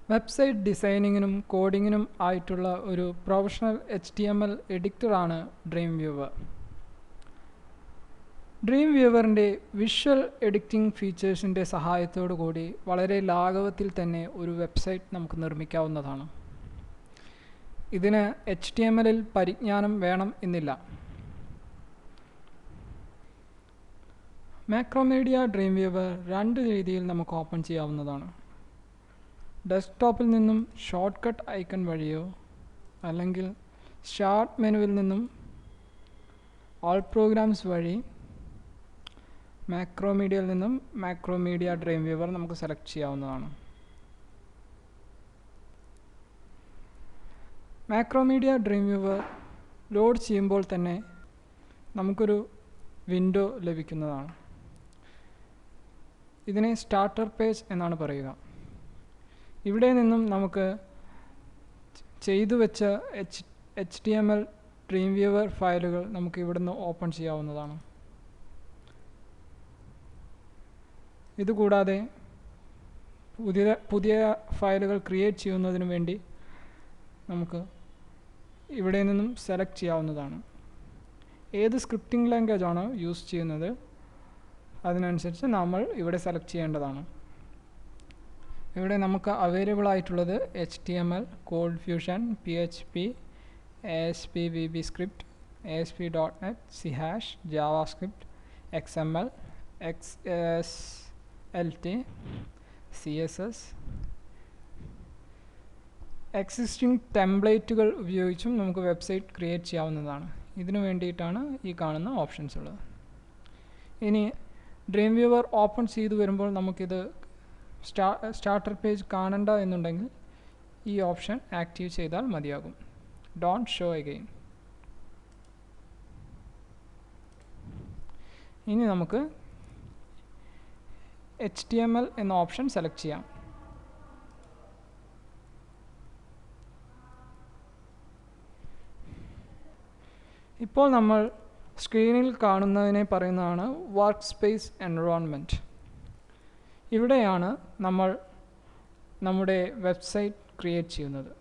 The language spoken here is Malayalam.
വെബ്സൈറ്റ് ഡിസൈനിങ്ങിനും കോഡിങ്ങിനും ആയിട്ടുള്ള ഒരു പ്രൊഫഷണൽ HTML എഡിറ്ററാണ് ഡ്രീം വ്യൂവർ. ഡ്രീം വ്യൂവറിൻ്റെ വിഷ്വൽ എഡിറ്റിംഗ് ഫീച്ചേഴ്സിൻ്റെ സഹായത്തോടു കൂടി വളരെ ലാഘവത്തിൽ തന്നെ ഒരു വെബ്സൈറ്റ് നമുക്ക് നിർമ്മിക്കാവുന്നതാണ്. ഇതിന് HTMLൽ പരിജ്ഞാനം വേണം എന്നില്ല. മാക്രോമീഡിയ ഡ്രീം വ്യൂവർ രണ്ട് രീതിയിൽ നമുക്ക് ഓപ്പൺ ചെയ്യാവുന്നതാണ്. ഡെസ്ക്ടോപ്പിൽ നിന്നും ഷോർട്ട് കട്ട് ഐക്കൺ വഴിയോ അല്ലെങ്കിൽ സ്റ്റാർട്ട് മെനുവിൽ നിന്നും ഓൾ പ്രോഗ്രാംസ് വഴി മാക്രോമീഡിയയിൽ നിന്നും മാക്രോമീഡിയ ഡ്രീം വ്യൂവർ നമുക്ക് സെലക്ട് ചെയ്യാവുന്നതാണ്. മാക്രോമീഡിയ ഡ്രീം വ്യൂവർ ലോഡ് ചെയ്യുമ്പോൾ തന്നെ നമുക്കൊരു വിൻഡോ ലഭിക്കുന്നതാണ്. ഇതിനെ സ്റ്റാർട്ടർ പേജ് എന്നാണ് പറയുക. ഇവിടെ നിന്നും നമുക്ക് ചെയ്തു വെച്ച HTML ഡ്രീം വ്യൂവർ ഫയലുകൾ നമുക്ക് ഇവിടുന്ന് ഓപ്പൺ ചെയ്യാവുന്നതാണ്. ഇതുകൂടാതെ പുതിയ ഫയലുകൾ ക്രിയേറ്റ് ചെയ്യുന്നതിന് വേണ്ടി നമുക്ക് ഇവിടെ നിന്നും സെലക്ട് ചെയ്യാവുന്നതാണ്. ഏത് സ്ക്രിപ്റ്റിംഗ് ലാംഗ്വേജ് ആണോ യൂസ് ചെയ്യുന്നത് അതിനനുസരിച്ച് നമ്മൾ ഇവിടെ സെലക്ട് ചെയ്യേണ്ടതാണ്. ഇവിടെ നമുക്ക് അവൈലബിൾ ആയിട്ടുള്ളത് HTML, CodeFusion, PHP, ASP VBScript, ASP.NET, C#, JavaScript, XML, XSLT, CSS, existing ടെംപ്ലേറ്റുകൾ ഉപയോഗിച്ചും നമുക്ക് വെബ്സൈറ്റ് ക്രിയേറ്റ് ചെയ്യാവുന്നതാണ്. ഇതിനു വേണ്ടിയിട്ടാണ് ഈ കാണുന്ന ഓപ്ഷൻസ് ഉള്ളത്. ഇനി ഡ്രീം വ്യൂവർ ഓപ്പൺ ചെയ്തു വരുമ്പോൾ നമുക്കിത് സ്റ്റാർട്ടർ പേജ് കാണണ്ട എന്നുണ്ടെങ്കിൽ ഈ ഓപ്ഷൻ ആക്റ്റീവ് ചെയ്താൽ മതിയാകും. Don't show again. ഇനി നമുക്ക് HTML എന്ന ഓപ്ഷൻ സെലക്ട് ചെയ്യാം. ഇപ്പോൾ നമ്മൾ സ്ക്രീനിൽ കാണുന്നതിനെ പറയുന്നതാണ് വർക്ക് സ്പേസ് എൻവയോൺമെൻറ്റ്. ഇവിടെയാണ് നമ്മൾ നമ്മുടെ വെബ്സൈറ്റ് ക്രിയേറ്റ് ചെയ്യുന്നത്.